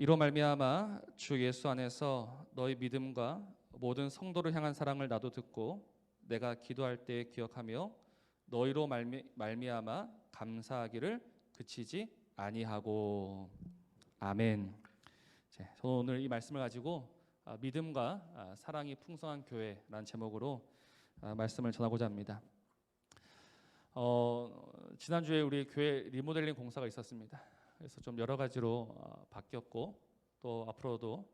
이로 말미암아 주 예수 안에서 너희 믿음과 모든 성도를 향한 사랑을 나도 듣고 내가 기도할 때 기억하며 너희로 말미암아 감사하기를 그치지 아니하고. 아멘. 저는 오늘 이 말씀을 가지고 믿음과 사랑이 풍성한 교회라는 제목으로 말씀을 전하고자 합니다. 지난주에 우리 교회 리모델링 공사가 있었습니다. 그래서 좀 여러 가지로 바뀌었고 또 앞으로도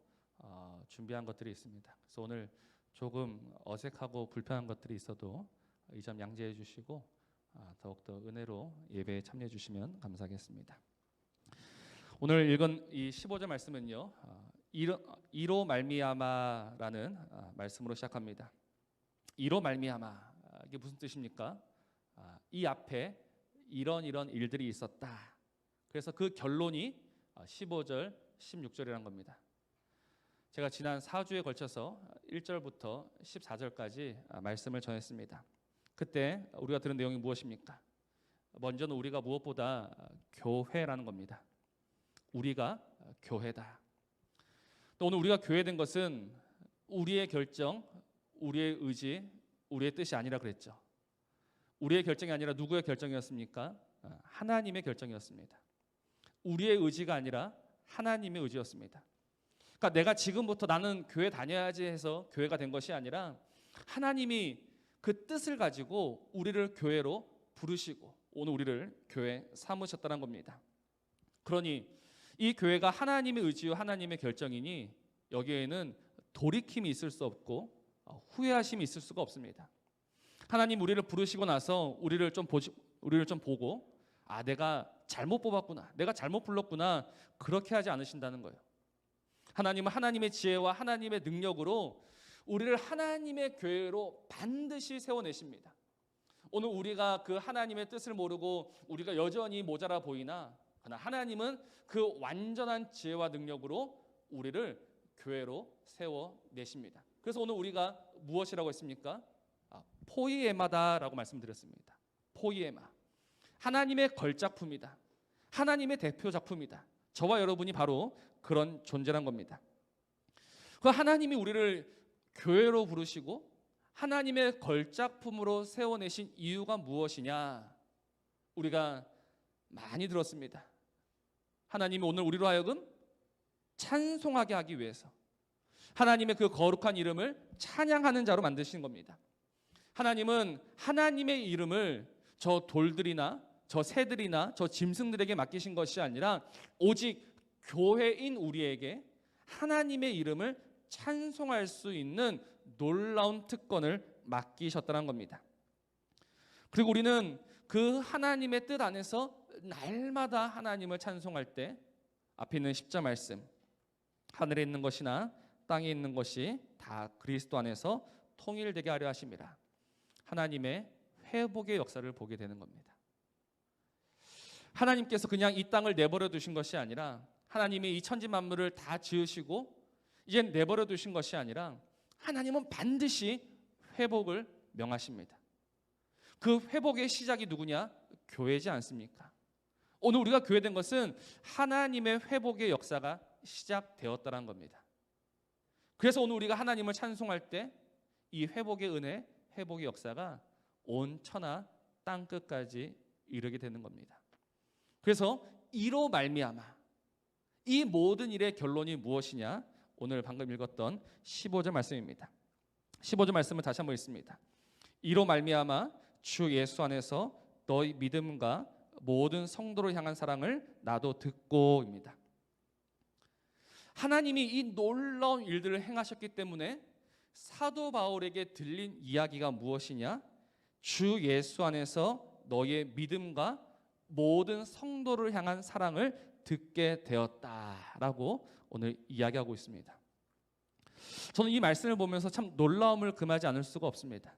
준비한 것들이 있습니다. 그래서 오늘 조금 어색하고 불편한 것들이 있어도 이 점 양지해 주시고 더욱더 은혜로 예배에 참여해 주시면 감사하겠습니다. 오늘 읽은 이 15절 말씀은요, 이로 말미암아라는 말씀으로 시작합니다. 이로 말미암아, 이게 무슨 뜻입니까? 이 앞에 이런 일들이 있었다. 그래서 그 결론이 15절, 16절이란 겁니다. 제가 지난 4주에 걸쳐서 1절부터 14절까지 말씀을 전했습니다. 그때 우리가 들은 내용이 무엇입니까? 먼저는 우리가 무엇보다 교회라는 겁니다. 우리가 교회다. 또 오늘 우리가 교회된 것은 우리의 결정, 우리의 의지, 우리의 뜻이 아니라 그랬죠. 우리의 결정이 아니라 누구의 결정이었습니까? 하나님의 결정이었습니다. 우리의 의지가 아니라 하나님의 의지였습니다. 그러니까 내가 지금부터 나는 교회 다녀야지 해서 교회가 된 것이 아니라 하나님이 그 뜻을 가지고 우리를 교회로 부르시고 오늘 우리를 교회 삼으셨다는 겁니다. 그러니 이 교회가 하나님의 의지와 하나님의 결정이니 여기에는 돌이킴이 있을 수 없고 후회하심이 있을 수가 없습니다. 하나님 우리를 부르시고 나서 우리를 좀 보고 내가 잘못 뽑았구나, 내가 잘못 불렀구나, 그렇게 하지 않으신다는 거예요. 하나님은 하나님의 지혜와 하나님의 능력으로 우리를 하나님의 교회로 반드시 세워내십니다. 오늘 우리가 그 하나님의 뜻을 모르고 우리가 여전히 모자라 보이나 그러나 하나님은 그 완전한 지혜와 능력으로 우리를 교회로 세워내십니다. 그래서 오늘 우리가 무엇이라고 했습니까? 포이에마다라고 말씀드렸습니다. 포이에마, 하나님의 걸작품이다. 하나님의 대표 작품이다. 저와 여러분이 바로 그런 존재란 겁니다. 그 하나님이 우리를 교회로 부르시고 하나님의 걸작품으로 세워내신 이유가 무엇이냐? 우리가 많이 들었습니다. 하나님이 오늘 우리로 하여금 찬송하게 하기 위해서 하나님의 그 거룩한 이름을 찬양하는 자로 만드신 겁니다. 하나님은 하나님의 이름을 저 돌들이나 저 새들이나 저 짐승들에게 맡기신 것이 아니라 오직 교회인 우리에게 하나님의 이름을 찬송할 수 있는 놀라운 특권을 맡기셨다는 겁니다. 그리고 우리는 그 하나님의 뜻 안에서 날마다 하나님을 찬송할 때 앞에 있는 10절 말씀, 하늘에 있는 것이나 땅에 있는 것이 다 그리스도 안에서 통일되게 하려 하심이라. 하나님의 회복의 역사를 보게 되는 겁니다. 하나님께서 그냥 이 땅을 내버려 두신 것이 아니라 하나님이 이 천지 만물을 다 지으시고 이젠 내버려 두신 것이 아니라 하나님은 반드시 회복을 명하십니다. 그 회복의 시작이 누구냐? 교회지 않습니까? 오늘 우리가 교회된 것은 하나님의 회복의 역사가 시작되었다는 겁니다. 그래서 오늘 우리가 하나님을 찬송할 때 이 회복의 은혜, 회복의 역사가 온 천하 땅 끝까지 이르게 되는 겁니다. 그래서 이로 말미암아, 이 모든 일의 결론이 무엇이냐? 오늘 방금 읽었던 15절 말씀입니다. 15절 말씀을 다시 한번 읽습니다. 이로 말미암아 주 예수 안에서 너희 믿음과 모든 성도를 향한 사랑을 나도 듣고입니다. 하나님이 이 놀라운 일들을 행하셨기 때문에 사도 바울에게 들린 이야기가 무엇이냐? 주 예수 안에서 너의 믿음과 모든 성도를 향한 사랑을 듣게 되었다라고 오늘 이야기하고 있습니다. 저는 이 말씀을 보면서 참 놀라움을 금하지 않을 수가 없습니다.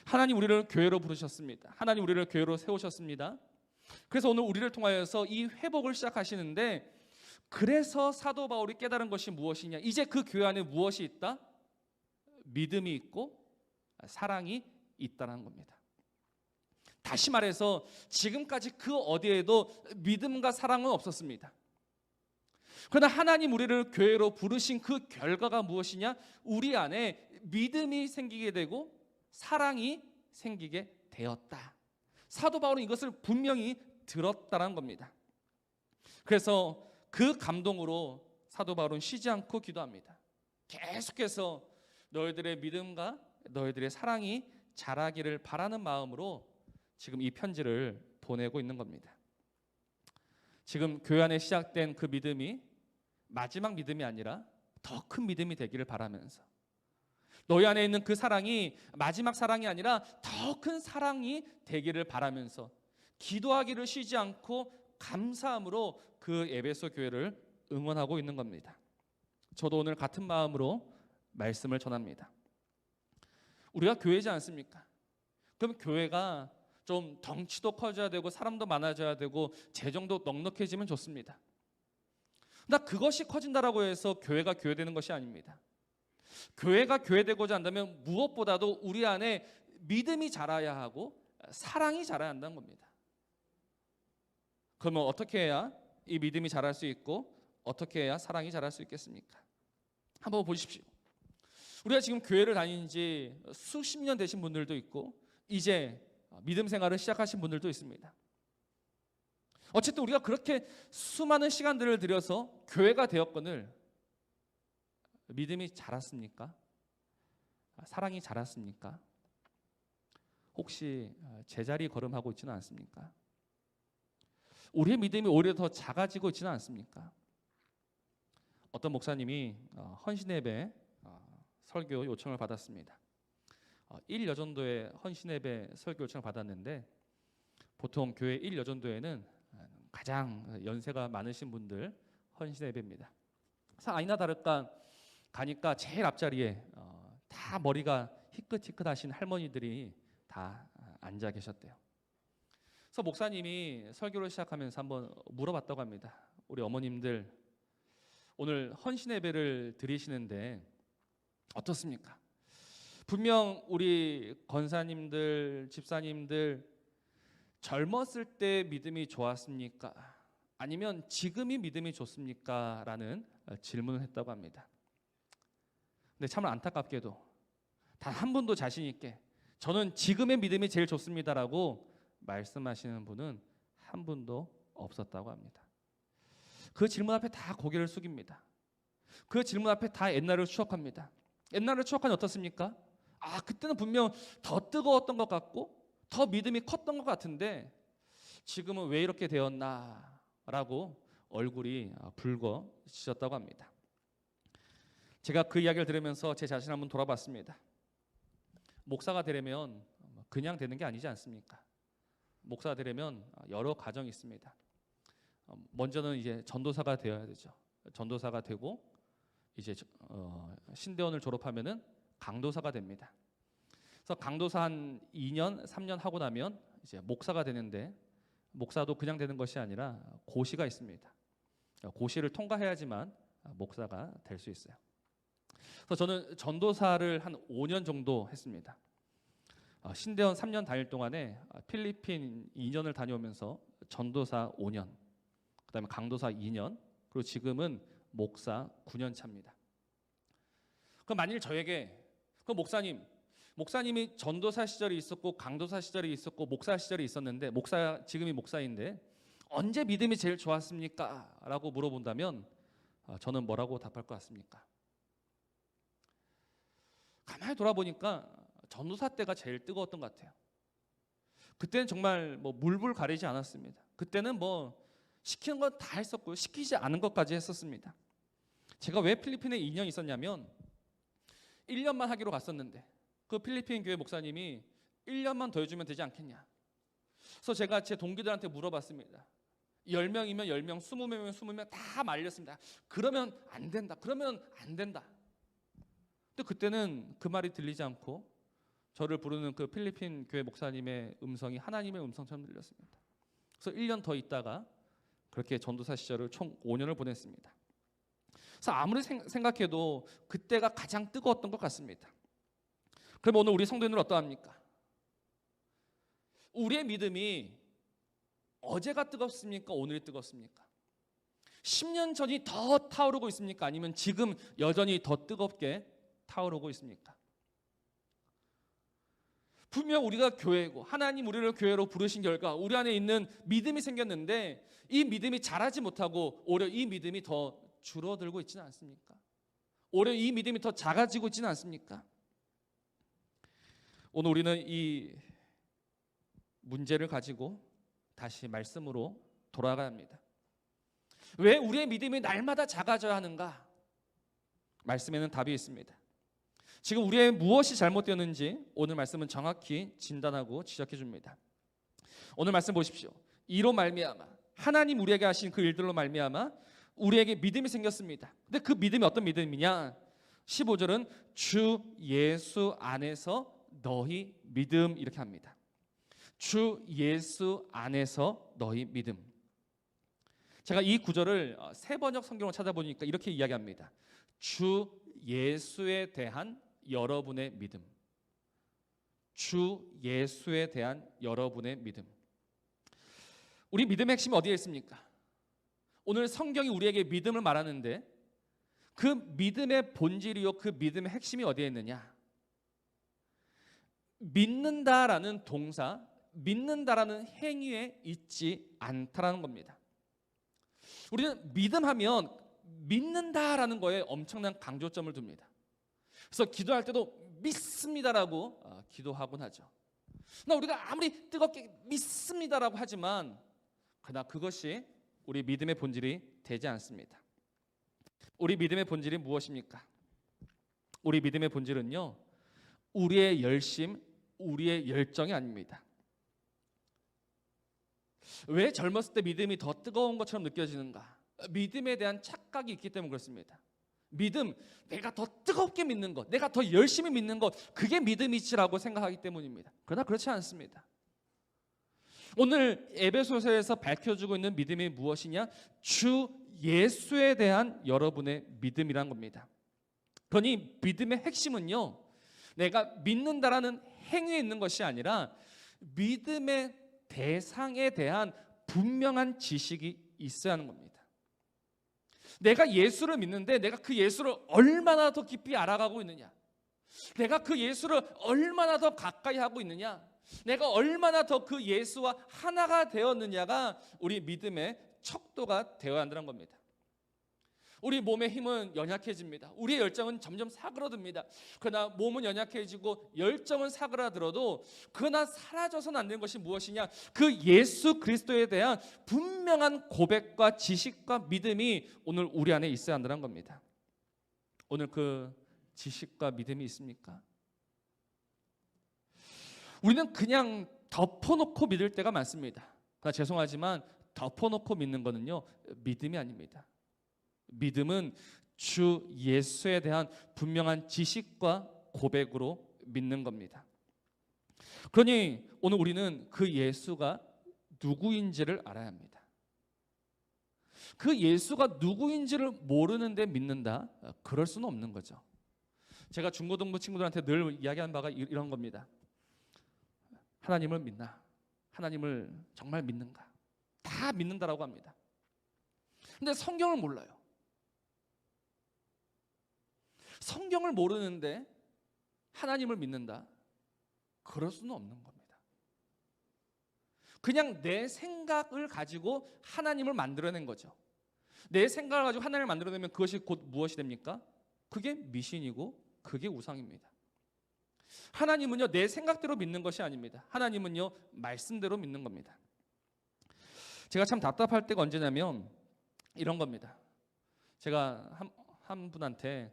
하나님 우리를 교회로 부르셨습니다. 하나님 우리를 교회로 세우셨습니다. 그래서 오늘 우리를 통하여서 이 회복을 시작하시는데, 그래서 사도 바울이 깨달은 것이 무엇이냐? 이제 그 교회 안에 무엇이 있다? 믿음이 있고 사랑이 있다는 겁니다. 다시 말해서 지금까지 그 어디에도 믿음과 사랑은 없었습니다. 그러나 하나님 우리를 교회로 부르신 그 결과가 무엇이냐? 우리 안에 믿음이 생기게 되고 사랑이 생기게 되었다. 사도 바울은 이것을 분명히 들었다는 겁니다. 그래서 그 감동으로 사도 바울은 쉬지 않고 기도합니다. 계속해서 너희들의 믿음과 너희들의 사랑이 자라기를 바라는 마음으로 지금 이 편지를 보내고 있는 겁니다. 지금 교회 안에 시작된 그 믿음이 마지막 믿음이 아니라 더 큰 믿음이 되기를 바라면서, 너희 안에 있는 그 사랑이 마지막 사랑이 아니라 더 큰 사랑이 되기를 바라면서 기도하기를 쉬지 않고 감사함으로 그 에베소 교회를 응원하고 있는 겁니다. 저도 오늘 같은 마음으로 말씀을 전합니다. 우리가 교회지 않습니까? 그럼 교회가 좀 덩치도 커져야 되고 사람도 많아져야 되고 재정도 넉넉해지면 좋습니다. 나 그것이 커진다라고 해서 교회가 교회되는 것이 아닙니다. 교회가 교회되고자 한다면 무엇보다도 우리 안에 믿음이 자라야 하고 사랑이 자라야 한다는 겁니다. 그러면 어떻게 해야 이 믿음이 자랄 수 있고 어떻게 해야 사랑이 자랄 수 있겠습니까? 한번 보십시오. 우리가 지금 교회를 다닌 지 수십 년 되신 분들도 있고 이제 믿음 생활을 시작하신 분들도 있습니다. 어쨌든 우리가 그렇게 수많은 시간들을 들여서 교회가 되었거늘 믿음이 자랐습니까? 사랑이 자랐습니까? 혹시 제자리 걸음하고 있지는 않습니까? 우리의 믿음이 오히려 더 작아지고 있지는 않습니까? 어떤 목사님이 헌신예배 설교 요청을 받았습니다. 1여전도에 헌신예배 설교 요청을 받았는데 보통 교회 1여전도에는 가장 연세가 많으신 분들 헌신예배입니다. 그래서 아니나 다를까 가니까 제일 앞자리에 다 머리가 희끗희끗하신 할머니들이 다 앉아 계셨대요. 그래서 목사님이 설교를 시작하면서 한번 물어봤다고 합니다. 우리 어머님들 오늘 헌신예배를 드리시는데 어떻습니까? 분명 우리 권사님들, 집사님들 젊었을 때 믿음이 좋았습니까? 아니면 지금이 믿음이 좋습니까? 라는 질문을 했다고 합니다. 근데 참 안타깝게도 단 한 분도 자신 있게 저는 지금의 믿음이 제일 좋습니다라고 말씀하시는 분은 한 분도 없었다고 합니다. 그 질문 앞에 다 고개를 숙입니다. 그 질문 앞에 다 옛날을 추억합니다. 옛날을 추억하니 어떻습니까? 그때는 분명 더 뜨거웠던 것 같고 더 믿음이 컸던 것 같은데 지금은 왜 이렇게 되었나라고 얼굴이 붉어지셨다고 합니다. 제가 그 이야기를 들으면서 제 자신을 한번 돌아봤습니다. 목사가 되려면 그냥 되는 게 아니지 않습니까? 목사가 되려면 여러 과정이 있습니다. 먼저는 이제 전도사가 되어야 되죠. 전도사가 되고 이제 신대원을 졸업하면은 강도사가 됩니다. 그래서 강도사 한 2년, 3년 하고 나면 이제 목사가 되는데 목사도 그냥 되는 것이 아니라 고시가 있습니다. 고시를 통과해야지만 목사가 될 수 있어요. 그래서 저는 전도사를 한 5년 정도 했습니다. 신대원 3년 다닐 동안에 필리핀 2년을 다녀오면서 전도사 5년, 그다음에 강도사 2년, 그리고 지금은 목사 9년 차입니다. 그럼 만일 저에게 그 목사님이 전도사 시절이 있었고 강도사 시절이 있었고 목사 시절이 있었는데 지금이 목사인데 언제 믿음이 제일 좋았습니까? 라고 물어본다면 저는 뭐라고 답할 것 같습니까? 가만히 돌아보니까 전도사 때가 제일 뜨거웠던 것 같아요. 그때는 정말 물불 가리지 않았습니다. 그때는 시키는 건 다 했었고요. 시키지 않은 것까지 했었습니다. 제가 왜 필리핀에 2년 있었냐면 1년만 하기로 갔었는데 그 필리핀 교회 목사님이 1년만 더 해주면 되지 않겠냐. 그래서 제가 제 동기들한테 물어봤습니다. 10명이면 10명, 20명이면 20명 다 말렸습니다. 그러면 안 된다. 그러면 안 된다. 근데 그때는 그 말이 들리지 않고 저를 부르는 그 필리핀 교회 목사님의 음성이 하나님의 음성처럼 들렸습니다. 그래서 1년 더 있다가 그렇게 전도사 시절을 총 5년을 보냈습니다. 그래서 아무리 생각해도 그때가 가장 뜨거웠던 것 같습니다. 그럼 오늘 우리 성도님들은 어떠합니까? 우리의 믿음이 어제가 뜨겁습니까? 오늘이 뜨겁습니까? 10년 전이 더 타오르고 있습니까? 아니면 지금 여전히 더 뜨겁게 타오르고 있습니까? 분명 우리가 교회고 하나님 우리를 교회로 부르신 결과 우리 안에 있는 믿음이 생겼는데 이 믿음이 자라지 못하고 오히려 이 믿음이 더 줄어들고 있지는 않습니까? 오히려 이 믿음이 더 작아지고 있지는 않습니까? 오늘 우리는 이 문제를 가지고 다시 말씀으로 돌아가야 합니다. 왜 우리의 믿음이 날마다 작아져야 하는가? 말씀에는 답이 있습니다. 지금 우리의 무엇이 잘못되었는지 오늘 말씀은 정확히 진단하고 지적해 줍니다. 오늘 말씀 보십시오. 이로 말미암아 하나님 우리에게 하신 그 일들로 말미암아 우리에게 믿음이 생겼습니다. 근데 그 믿음이 어떤 믿음이냐? 15절은 주 예수 안에서 너희 믿음 이렇게 합니다. 주 예수 안에서 너희 믿음. 제가 이 구절을 새 번역 성경을 찾아보니까 이렇게 이야기합니다. 주 예수에 대한 여러분의 믿음. 주 예수에 대한 여러분의 믿음. 우리 믿음의 핵심이 어디에 있습니까? 오늘 성경이 우리에게 믿음을 말하는데 그 믿음의 본질이요 그 믿음의 핵심이 어디에 있느냐? 믿는다라는 동사, 믿는다라는 행위에 있지 않다라는 겁니다. 우리는 믿음하면 믿는다라는 거에 엄청난 강조점을 둡니다. 그래서 기도할 때도 믿습니다라고 기도하곤 하죠. 그러나 우리가 아무리 뜨겁게 믿습니다라고 하지만 그러나 그것이 우리 믿음의 본질이 되지 않습니다. 우리 믿음의 본질이 무엇입니까? 우리 믿음의 본질은요, 우리의 열심, 우리의 열정이 아닙니다. 왜 젊었을 때 믿음이 더 뜨거운 것처럼 느껴지는가? 믿음에 대한 착각이 있기 때문에 그렇습니다. 믿음, 내가 더 뜨겁게 믿는 것, 내가 더 열심히 믿는 것, 그게 믿음이지라고 생각하기 때문입니다. 그러나 그렇지 않습니다. 오늘 에베소서에서 밝혀주고 있는 믿음이 무엇이냐? 주 예수에 대한 여러분의 믿음이란 겁니다. 그러니 믿음의 핵심은요, 내가 믿는다라는 행위에 있는 것이 아니라 믿음의 대상에 대한 분명한 지식이 있어야 하는 겁니다. 내가 예수를 믿는데 내가 그 예수를 얼마나 더 깊이 알아가고 있느냐, 내가 그 예수를 얼마나 더 가까이 하고 있느냐, 내가 얼마나 더 그 예수와 하나가 되었느냐가 우리 믿음의 척도가 되어야 한다는 겁니다. 우리 몸의 힘은 연약해집니다. 우리의 열정은 점점 사그러듭니다. 그러나 몸은 연약해지고 열정은 사그라들어도 그러나 사라져서는 안 되는 것이 무엇이냐? 그 예수 그리스도에 대한 분명한 고백과 지식과 믿음이 오늘 우리 안에 있어야 한다는 겁니다. 오늘 그 지식과 믿음이 있습니까? 우리는 그냥 덮어놓고 믿을 때가 많습니다. 그러나 죄송하지만 덮어놓고 믿는 거는요, 믿음이 아닙니다. 믿음은 주 예수에 대한 분명한 지식과 고백으로 믿는 겁니다. 그러니 오늘 우리는 그 예수가 누구인지를 알아야 합니다. 그 예수가 누구인지를 모르는데 믿는다? 그럴 수는 없는 거죠. 제가 중고등부 친구들한테 늘 이야기하는 바가 이런 겁니다. 하나님을 믿나? 하나님을 정말 믿는가? 다 믿는다라고 합니다. 근데 성경을 몰라요. 성경을 모르는데 하나님을 믿는다? 그럴 수는 없는 겁니다. 그냥 내 생각을 가지고 하나님을 만들어낸 거죠. 내 생각을 가지고 하나님을 만들어내면 그것이 곧 무엇이 됩니까? 그게 미신이고 그게 우상입니다. 하나님은요, 내 생각대로 믿는 것이 아닙니다. 하나님은요, 말씀대로 믿는 겁니다. 제가 참 답답할 때가 언제냐면 이런 겁니다. 제가 한 분한테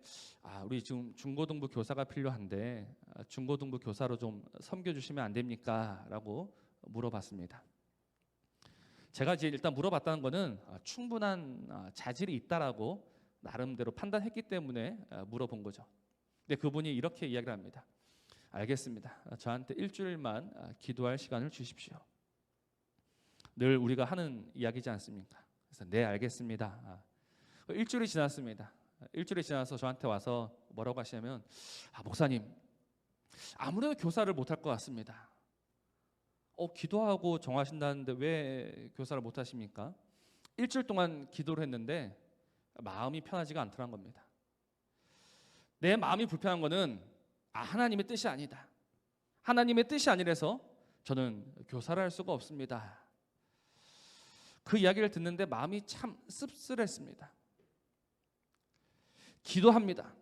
우리 지금 중고등부 교사가 필요한데 중고등부 교사로 좀 섬겨주시면 안 됩니까? 라고 물어봤습니다. 제가 이제 일단 물어봤다는 거는 충분한 자질이 있다라고 나름대로 판단했기 때문에 물어본 거죠. 근데 그분이 이렇게 이야기를 합니다. 알겠습니다. 저한테 일주일만 기도할 시간을 주십시오. 늘 우리가 하는 이야기지 않습니까? 그래서 네, 알겠습니다. 일주일이 지났습니다. 일주일이 지나서 저한테 와서 뭐라고 하시냐면 목사님, 아무래도 교사를 못할 것 같습니다. 기도하고 정하신다는데 왜 교사를 못하십니까? 일주일 동안 기도를 했는데 마음이 편하지가 않더란 겁니다. 내 마음이 불편한 거는 하나님의 뜻이 아니다. 하나님의 뜻이 아니라서 저는 교사를 할 수가 없습니다. 그 이야기를 듣는데 마음이 참 씁쓸했습니다. 기도합니다.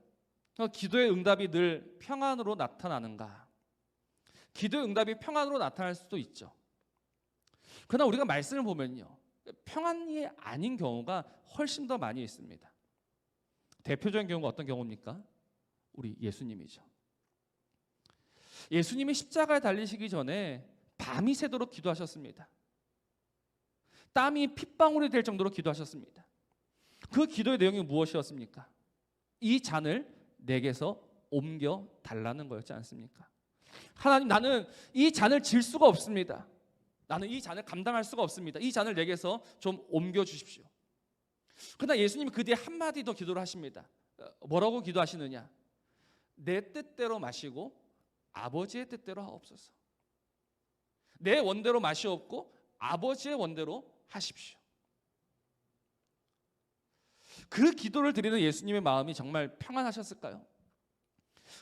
기도의 응답이 늘 평안으로 나타나는가? 기도의 응답이 평안으로 나타날 수도 있죠. 그러나 우리가 말씀을 보면요, 평안이 아닌 경우가 훨씬 더 많이 있습니다. 대표적인 경우가 어떤 경우입니까? 우리 예수님이죠. 예수님이 십자가에 달리시기 전에 밤이 새도록 기도하셨습니다. 땀이 핏방울이 될 정도로 기도하셨습니다. 그 기도의 내용이 무엇이었습니까? 이 잔을 내게서 옮겨 달라는 거였지 않습니까? 하나님, 나는 이 잔을 질 수가 없습니다. 나는 이 잔을 감당할 수가 없습니다. 이 잔을 내게서 좀 옮겨 주십시오. 그러나 예수님이 그 뒤에 한마디 더 기도를 하십니다. 뭐라고 기도하시느냐? 내 뜻대로 마시고 아버지의 뜻대로 하옵소서. 내 원대로 마시옵고 아버지의 원대로 하십시오. 그 기도를 드리는 예수님의 마음이 정말 평안하셨을까요?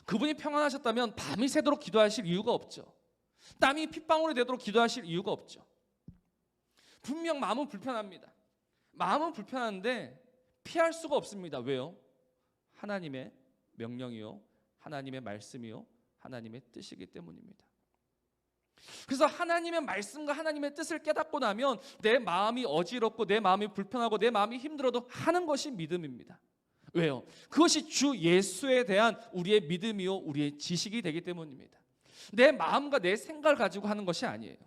그분이 평안하셨다면 밤이 새도록 기도하실 이유가 없죠. 땀이 핏방울이 되도록 기도하실 이유가 없죠. 분명 마음은 불편합니다. 마음은 불편한데 피할 수가 없습니다. 왜요? 하나님의 명령이요, 하나님의 말씀이요, 하나님의 뜻이기 때문입니다. 그래서 하나님의 말씀과 하나님의 뜻을 깨닫고 나면 내 마음이 어지럽고 내 마음이 불편하고 내 마음이 힘들어도 하는 것이 믿음입니다. 왜요? 그것이 주 예수에 대한 우리의 믿음이요, 우리의 지식이 되기 때문입니다. 내 마음과 내 생각을 가지고 하는 것이 아니에요.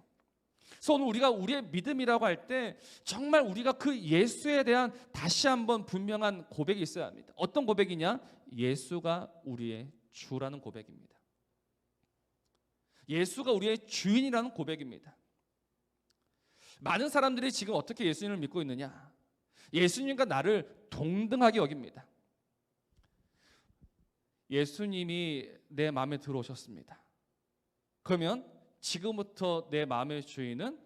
그래서 오늘 우리가 우리의 믿음이라고 할 때 정말 우리가 그 예수에 대한 다시 한번 분명한 고백이 있어야 합니다. 어떤 고백이냐? 예수가 우리의 주라는 고백입니다. 예수가 우리의 주인이라는 고백입니다. 많은 사람들이 지금 어떻게 예수님을 믿고 있느냐? 예수님과 나를 동등하게 여깁니다. 예수님이 내 마음에 들어오셨습니다. 그러면 지금부터 내 마음의 주인은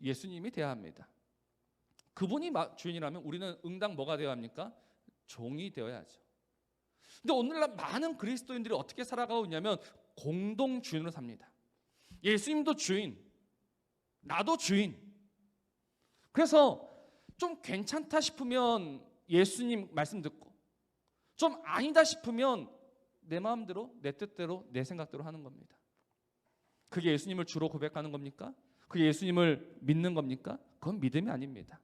예수님이 되어야 합니다. 그분이 주인이라면 우리는 응당 뭐가 되어야 합니까? 종이 되어야죠. 근데 오늘날 많은 그리스도인들이 어떻게 살아가고 있냐면 공동 주인으로 삽니다. 예수님도 주인, 나도 주인. 그래서 좀 괜찮다 싶으면 예수님 말씀 듣고, 좀 아니다 싶으면 내 마음대로, 내 뜻대로, 내 생각대로 하는 겁니다. 그게 예수님을 주로 고백하는 겁니까? 그게 예수님을 믿는 겁니까? 그건 믿음이 아닙니다.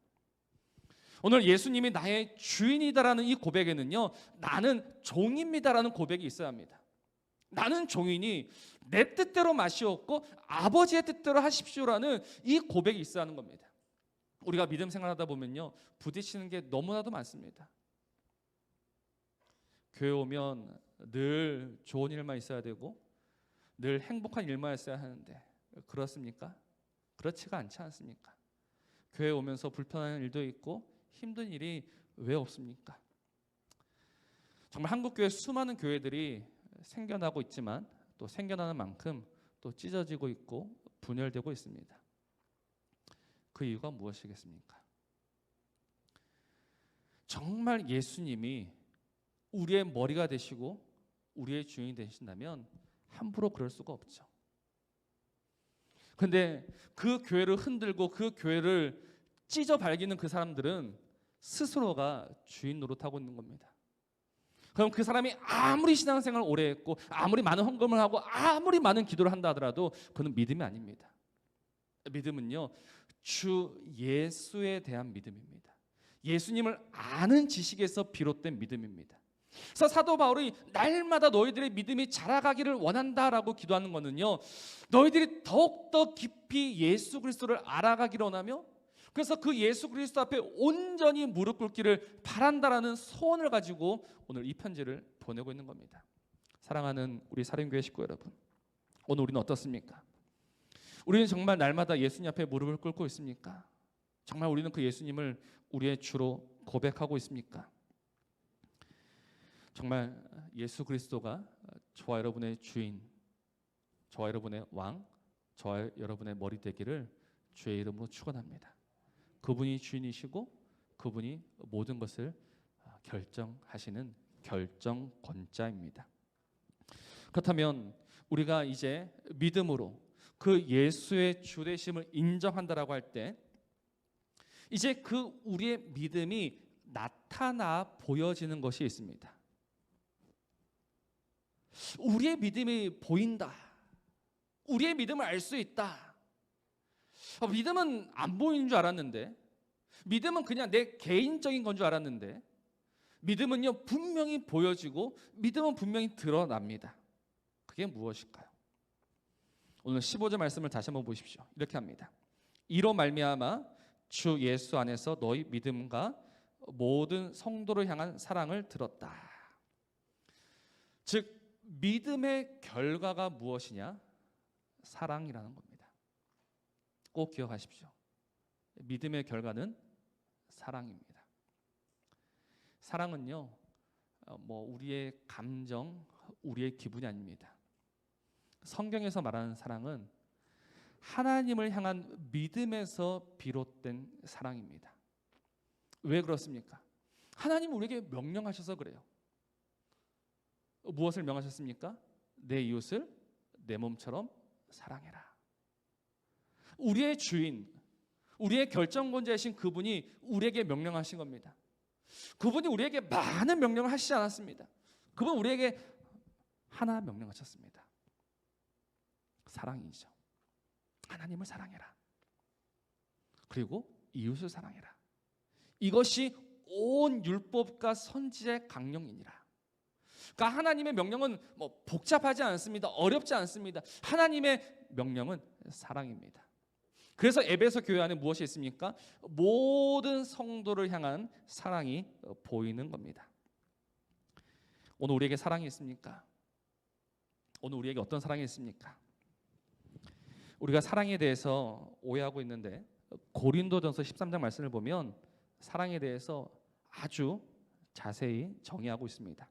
오늘 예수님이 나의 주인이다라는 이 고백에는요, 나는 종입니다라는 고백이 있어야 합니다. 나는 종이니 내 뜻대로 마시옵고 아버지의 뜻대로 하십시오라는 이 고백이 있어야 하는 겁니다. 우리가 믿음 생활하다 보면요, 부딪히는 게 너무나도 많습니다. 교회 오면 늘 좋은 일만 있어야 되고 늘 행복한 일만 있어야 하는데 그렇습니까? 그렇지가 않지 않습니까? 교회 오면서 불편한 일도 있고 힘든 일이 왜 없습니까? 정말 한국교회 수많은 교회들이 생겨나고 있지만 또 생겨나는 만큼 또 찢어지고 있고 분열되고 있습니다. 그 이유가 무엇이겠습니까? 정말 예수님이 우리의 머리가 되시고 우리의 주인이 되신다면 함부로 그럴 수가 없죠. 그런데 그 교회를 흔들고 그 교회를 찢어 발기는 그 사람들은 스스로가 주인 노릇하고 있는 겁니다. 그럼 그 사람이 아무리 신앙생활을 오래 했고 아무리 많은 헌금을 하고 아무리 많은 기도를 한다 하더라도 그는 믿음이 아닙니다. 믿음은요, 주 예수에 대한 믿음입니다. 예수님을 아는 지식에서 비롯된 믿음입니다. 그래서 사도 바울이 날마다 너희들의 믿음이 자라가기를 원한다라고 기도하는 것은요, 너희들이 더욱더 깊이 예수 그리스도를 알아가기를 원하며 그래서 그 예수 그리스도 앞에 온전히 무릎 꿇기를 바란다라는 소원을 가지고 오늘 이 편지를 보내고 있는 겁니다. 사랑하는 우리 사랑교회 식구 여러분, 오늘 우리는 어떻습니까? 우리는 정말 날마다 예수님 앞에 무릎을 꿇고 있습니까? 정말 우리는 그 예수님을 우리의 주로 고백하고 있습니까? 정말 예수 그리스도가 저와 여러분의 주인, 저와 여러분의 왕, 저와 여러분의 머리 되기를 주의 이름으로 축원합니다. 그분이 주인이시고 그분이 모든 것을 결정하시는 결정권자입니다. 그렇다면 우리가 이제 믿음으로 그 예수의 주 되심을 인정한다라고 할 때 이제 그 우리의 믿음이 나타나 보여지는 것이 있습니다. 우리의 믿음이 보인다. 우리의 믿음을 알 수 있다. 믿음은 안 보이는 줄 알았는데, 믿음은 그냥 내 개인적인 건 줄 알았는데, 믿음은요 분명히 보여지고 믿음은 분명히 드러납니다. 그게 무엇일까요? 오늘 15절 말씀을 다시 한번 보십시오. 이렇게 합니다. 이로 말미암아 주 예수 안에서 너희 믿음과 모든 성도를 향한 사랑을 들었다. 즉 믿음의 결과가 무엇이냐? 사랑이라는 겁니다. 꼭 기억하십시오. 믿음의 결과는 사랑입니다. 사랑은요, 우리의 감정, 우리의 기분이 아닙니다. 성경에서 말하는 사랑은 하나님을 향한 믿음에서 비롯된 사랑입니다. 왜 그렇습니까? 하나님은 우리에게 명령하셔서 그래요. 무엇을 명하셨습니까? 내 이웃을 내 몸처럼 사랑해라. 우리의 주인, 우리의 결정권자이신 그분이 우리에게 명령하신 겁니다. 그분이 우리에게 많은 명령을 하시지 않았습니다. 그분은 우리에게 하나 명령하셨습니다. 사랑이죠. 하나님을 사랑해라. 그리고 이웃을 사랑해라. 이것이 온 율법과 선지자의 강령이니라. 그러니까 하나님의 명령은 복잡하지 않습니다. 어렵지 않습니다. 하나님의 명령은 사랑입니다. 그래서 에베소 교회 안에 무엇이 있습니까? 모든 성도를 향한 사랑이 보이는 겁니다. 오늘 우리에게 사랑이 있습니까? 오늘 우리에게 어떤 사랑이 있습니까? 우리가 사랑에 대해서 오해하고 있는데 고린도전서 13장 말씀을 보면 사랑에 대해서 아주 자세히 정의하고 있습니다.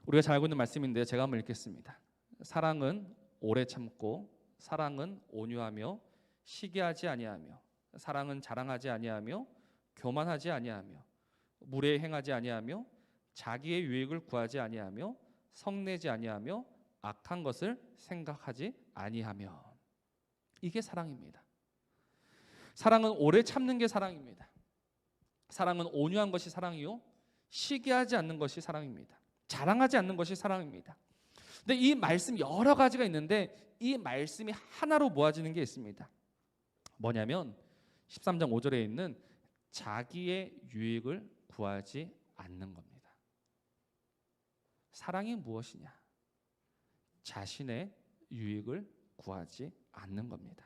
우리가 잘 알고 있는 말씀인데 제가 한번 읽겠습니다. 사랑은 오래 참고, 사랑은 온유하며, 시기하지 아니하며, 사랑은 자랑하지 아니하며, 교만하지 아니하며, 무례 행하지 아니하며, 자기의 유익을 구하지 아니하며, 성내지 아니하며, 악한 것을 생각하지 아니하며. 이게 사랑입니다. 사랑은 오래 참는 게 사랑입니다. 사랑은 온유한 것이 사랑이요, 시기하지 않는 것이 사랑입니다. 자랑하지 않는 것이 사랑입니다. 근데 이 말씀 여러 가지가 있는데 이 말씀이 하나로 모아지는 게 있습니다. 뭐냐면 13장 5절에 있는 자기의 유익을 구하지 않는 겁니다. 사랑이 무엇이냐? 자신의 유익을 구하지 않는 겁니다.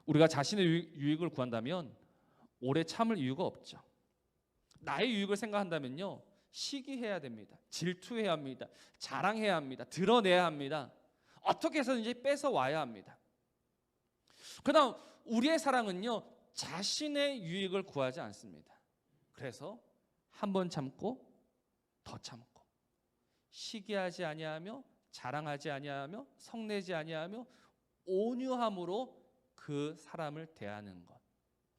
우리가 자신의 유익을 구한다면 오래 참을 이유가 없죠. 나의 유익을 생각한다면요, 시기해야 됩니다. 질투해야 합니다. 자랑해야 합니다. 드러내야 합니다. 어떻게 해서든지 뺏어 와야 합니다. 그러나 우리의 사랑은요, 자신의 유익을 구하지 않습니다. 그래서 한 번 참고 더 참고, 시기하지 아니하며, 자랑하지 아니하며, 성내지 아니하며, 온유함으로 그 사람을 대하는 것,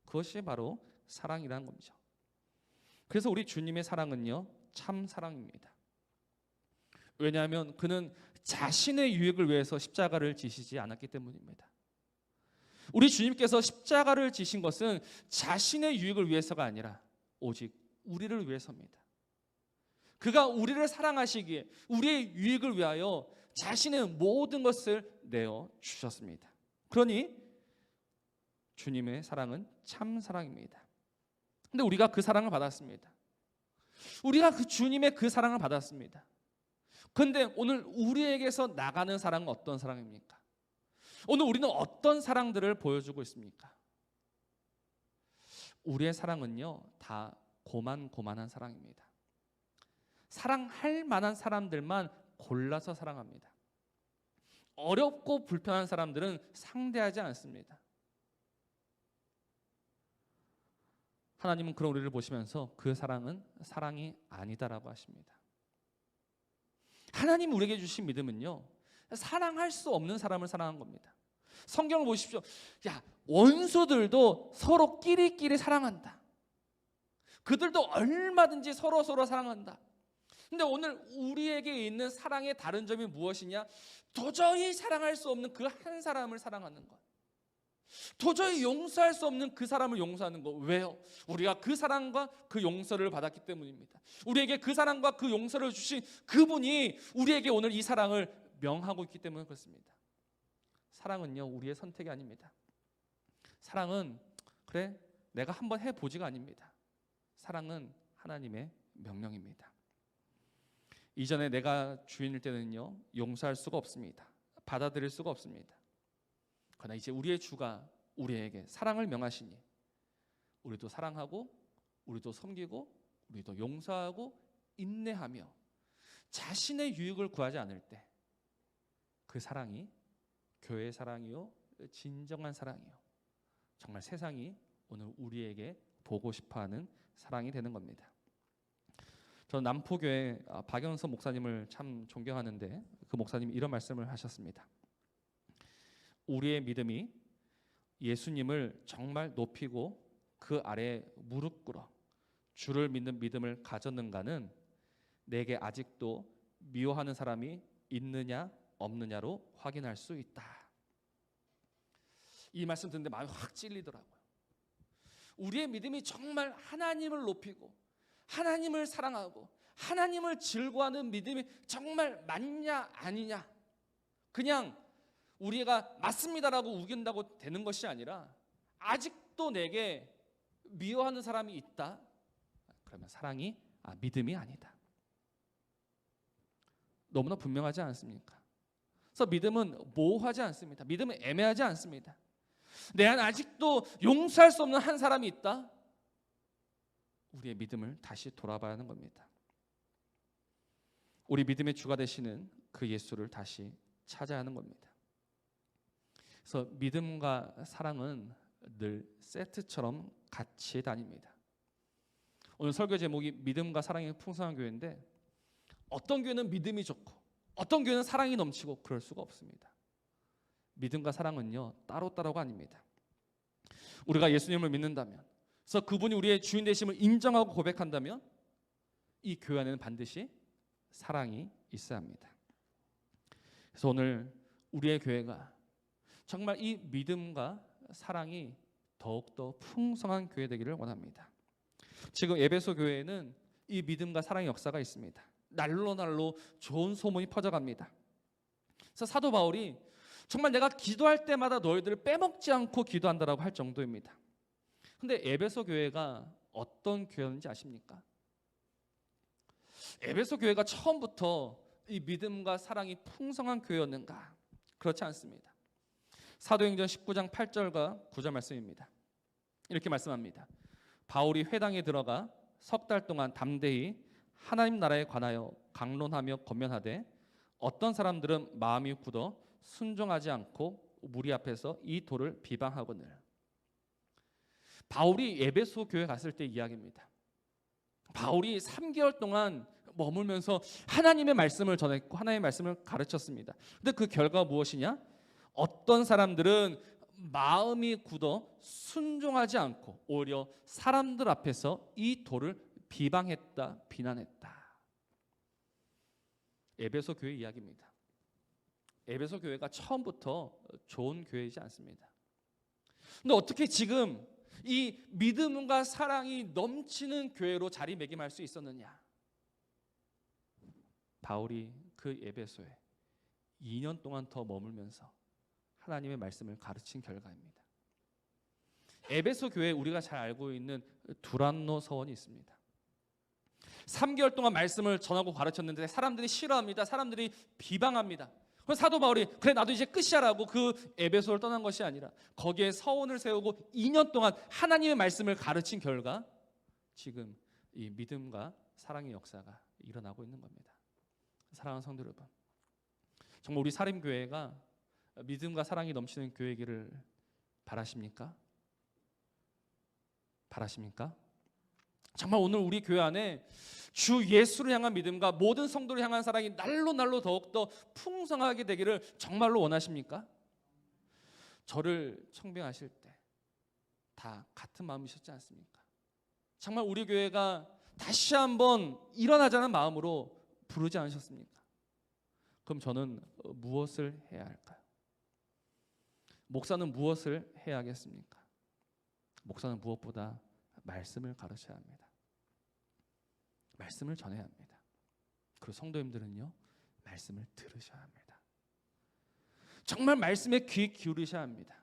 그것이 바로 사랑이라는 겁니다. 그래서 우리 주님의 사랑은요, 참 사랑입니다. 왜냐하면 그는 자신의 유익을 위해서 십자가를 지시지 않았기 때문입니다. 우리 주님께서 십자가를 지신 것은 자신의 유익을 위해서가 아니라 오직 우리를 위해서입니다. 그가 우리를 사랑하시기에 우리의 유익을 위하여 자신의 모든 것을 내어 주셨습니다. 그러니 주님의 사랑은 참 사랑입니다. 근데 우리가 그 사랑을 받았습니다. 우리가 그 주님의 그 사랑을 받았습니다. 그런데 오늘 우리에게서 나가는 사랑은 어떤 사랑입니까? 오늘 우리는 어떤 사랑들을 보여주고 있습니까? 우리의 사랑은요, 다 고만고만한 사랑입니다. 사랑할 만한 사람들만 골라서 사랑합니다. 어렵고 불편한 사람들은 상대하지 않습니다. 하나님은 그런 우리를 보시면서 그 사랑은 사랑이 아니다라고 하십니다. 하나님 우리에게 주신 믿음은요, 사랑할 수 없는 사람을 사랑한 겁니다. 성경을 보십시오. 야, 원수들도 서로 끼리끼리 사랑한다. 그들도 얼마든지 서로 사랑한다. 근데 오늘 우리에게 있는 사랑의 다른 점이 무엇이냐? 도저히 사랑할 수 없는 그 한 사람을 사랑하는 것. 도저히 용서할 수 없는 그 사람을 용서하는 것. 왜요? 우리가 그 사랑과 그 용서를 받았기 때문입니다. 우리에게 그 사랑과 그 용서를 주신 그분이 우리에게 오늘 이 사랑을 명하고 있기 때문에 그렇습니다. 사랑은요, 우리의 선택이 아닙니다. 사랑은 그래 내가 한번 해보지가 아닙니다. 사랑은 하나님의 명령입니다. 이전에 내가 주인일 때는요, 용서할 수가 없습니다. 받아들일 수가 없습니다. 그러나 이제 우리의 주가 우리에게 사랑을 명하시니 우리도 사랑하고, 우리도 섬기고, 우리도 용서하고 인내하며 자신의 유익을 구하지 않을 때 그 사랑이 교회의 사랑이요, 진정한 사랑이요, 정말 세상이 오늘 우리에게 보고 싶어하는 사랑이 되는 겁니다. 저는 남포교회 박영선 목사님을 참 존경하는데 그 목사님이 이런 말씀을 하셨습니다. 우리의 믿음이 예수님을 정말 높이고 그 아래에 무릎 꿇어 주를 믿는 믿음을 가졌는가는 내게 아직도 미워하는 사람이 있느냐 없느냐로 확인할 수 있다. 이 말씀 듣는데 마음이 확 찔리더라고요. 우리의 믿음이 정말 하나님을 높이고 하나님을 사랑하고 하나님을 즐거워하는 믿음이 정말 맞냐 아니냐, 그냥 우리가 맞습니다라고 우긴다고 되는 것이 아니라 아직도 내게 미워하는 사람이 있다, 그러면 사랑이 믿음이 아니다. 너무나 분명하지 않습니까? 그래서 믿음은 모호하지 않습니다. 믿음은 애매하지 않습니다. 내 안에 아직도 용서할 수 없는 한 사람이 있다, 우리의 믿음을 다시 돌아봐야 하는 겁니다. 우리 믿음의 주가 되시는 그 예수를 다시 찾아야 하는 겁니다. 그래서 믿음과 사랑은 늘 세트처럼 같이 다닙니다. 오늘 설교 제목이 믿음과 사랑이 풍성한 교회인데 어떤 교회는 믿음이 좋고 어떤 교회는 사랑이 넘치고 그럴 수가 없습니다. 믿음과 사랑은요, 따로따로가 아닙니다. 우리가 예수님을 믿는다면, 그래서 그분이 우리의 주인 되심을 인정하고 고백한다면 이 교회 안에는 반드시 사랑이 있어야 합니다. 그래서 오늘 우리의 교회가 정말 이 믿음과 사랑이 더욱더 풍성한 교회 되기를 원합니다. 지금 에베소 교회에는 이 믿음과 사랑의 역사가 있습니다. 날로 좋은 소문이 퍼져갑니다. 그래서 사도 바울이 정말 내가 기도할 때마다 너희들을 빼먹지 않고 기도한다라고 할 정도입니다. 근데 에베소 교회가 어떤 교회였는지 아십니까? 에베소 교회가 처음부터 이 믿음과 사랑이 풍성한 교회였는가? 그렇지 않습니다. 사도행전 19장 8절과 9절 말씀입니다. 이렇게 말씀합니다. 바울이 회당에 들어가 석 달 동안 담대히 하나님 나라에 관하여 강론하며 권면하되 어떤 사람들은 마음이 굳어 순종하지 않고 무리 앞에서 이 도를 비방하거늘. 바울이 에베소 교회 갔을 때 이야기입니다. 바울이 3개월 동안 머물면서 하나님의 말씀을 전했고 하나님의 말씀을 가르쳤습니다. 근데 그 결과가 무엇이냐? 어떤 사람들은 마음이 굳어 순종하지 않고 오히려 사람들 앞에서 이 도를 비방했다, 비난했다. 에베소 교회 이야기입니다. 에베소 교회가 처음부터 좋은 교회이지 않습니다. 근데 어떻게 지금 이 믿음과 사랑이 넘치는 교회로 자리매김할 수 있었느냐? 바울이 그 에베소에 2년 동안 더 머물면서 하나님의 말씀을 가르친 결과입니다. 에베소 교회에 우리가 잘 알고 있는 두란노 서원이 있습니다. 3개월 동안 말씀을 전하고 가르쳤는데 사람들이 싫어합니다. 사람들이 비방합니다. 그래서 사도 바울이 그래 나도 이제 끝이야라고 그 에베소를 떠난 것이 아니라 거기에 서원을 세우고 2년 동안 하나님의 말씀을 가르친 결과 지금 이 믿음과 사랑의 역사가 일어나고 있는 겁니다. 사랑하는 성도 여러분, 정말 우리 사림교회가 믿음과 사랑이 넘치는 교회이기를 바라십니까? 바라십니까? 정말 오늘 우리 교회 안에 주 예수를 향한 믿음과 모든 성도를 향한 사랑이 날로 더욱더 풍성하게 되기를 정말로 원하십니까? 저를 청빙하실 때 다 같은 마음이셨지 않습니까? 정말 우리 교회가 다시 한번 일어나자는 마음으로 부르지 않으셨습니까? 그럼 저는 무엇을 해야 할까요? 목사는 무엇을 해야 하겠습니까? 목사는 무엇보다 말씀을 가르쳐야 합니다. 말씀을 전해야 합니다. 그리고 성도님들은요, 말씀을 들으셔야 합니다. 정말 말씀에 귀 기울이셔야 합니다.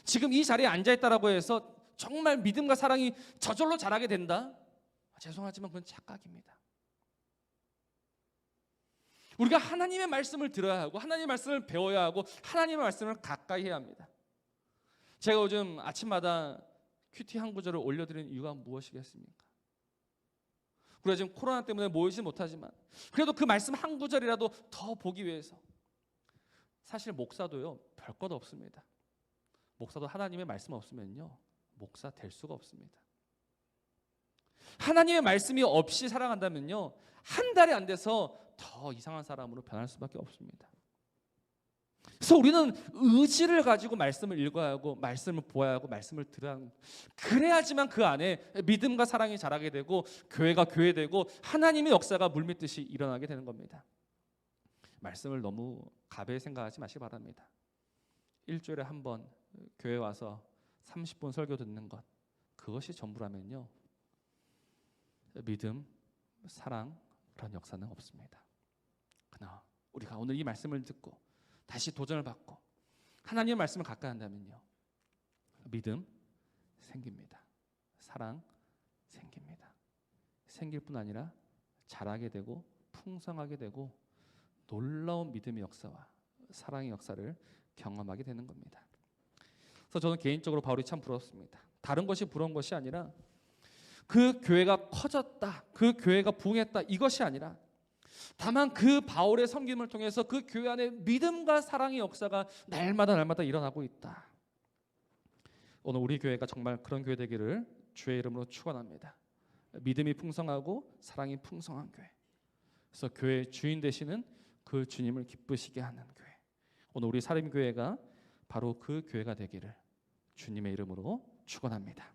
지금 이 자리에 앉아있다라고 해서 정말 믿음과 사랑이 저절로 자라게 된다? 죄송하지만 그건 착각입니다. 우리가 하나님의 말씀을 들어야 하고 하나님의 말씀을 배워야 하고 하나님의 말씀을 가까이 해야 합니다. 제가 요즘 아침마다 큐티 한 구절을 올려드리는 이유가 무엇이겠습니까? 우리가 지금 코로나 때문에 모이지 못하지만 그래도 그 말씀 한 구절이라도 더 보기 위해서. 사실 목사도요, 별 것 없습니다. 목사도 하나님의 말씀 없으면요, 목사 될 수가 없습니다. 하나님의 말씀이 없이 살아간다면요, 한 달이 안 돼서 더 이상한 사람으로 변할 수밖에 없습니다. 그래서 우리는 의지를 가지고 말씀을 읽어야 하고 말씀을 보아야 하고 말씀을 들어야 하고, 그래야지만 그 안에 믿음과 사랑이 자라게 되고 교회가 교회되고 하나님의 역사가 물밀듯이 일어나게 되는 겁니다. 말씀을 너무 가벼이 생각하지 마시기 바랍니다. 일주일에 한 번 교회 와서 30분 설교 듣는 것, 그것이 전부라면요, 믿음, 사랑, 그런 역사는 없습니다. 그러나 우리가 오늘 이 말씀을 듣고 다시 도전을 받고 하나님의 말씀을 가까이 한다면요, 믿음 생깁니다. 사랑 생깁니다. 생길 뿐 아니라 자라게 되고 풍성하게 되고 놀라운 믿음의 역사와 사랑의 역사를 경험하게 되는 겁니다. 그래서 저는 개인적으로 바울이 참 부러웠습니다. 다른 것이 부러운 것이 아니라 그 교회가 커졌다, 그 교회가 부흥했다, 이것이 아니라 다만 그 바울의 섬김을 통해서 그 교회 안에 믿음과 사랑의 역사가 날마다 일어나고 있다. 오늘 우리 교회가 정말 그런 교회 되기를 주의 이름으로 축원합니다. 믿음이 풍성하고 사랑이 풍성한 교회. 그래서 교회의 주인 되시는 그 주님을 기쁘시게 하는 교회. 오늘 우리 사림교회가 바로 그 교회가 되기를 주님의 이름으로 축원합니다.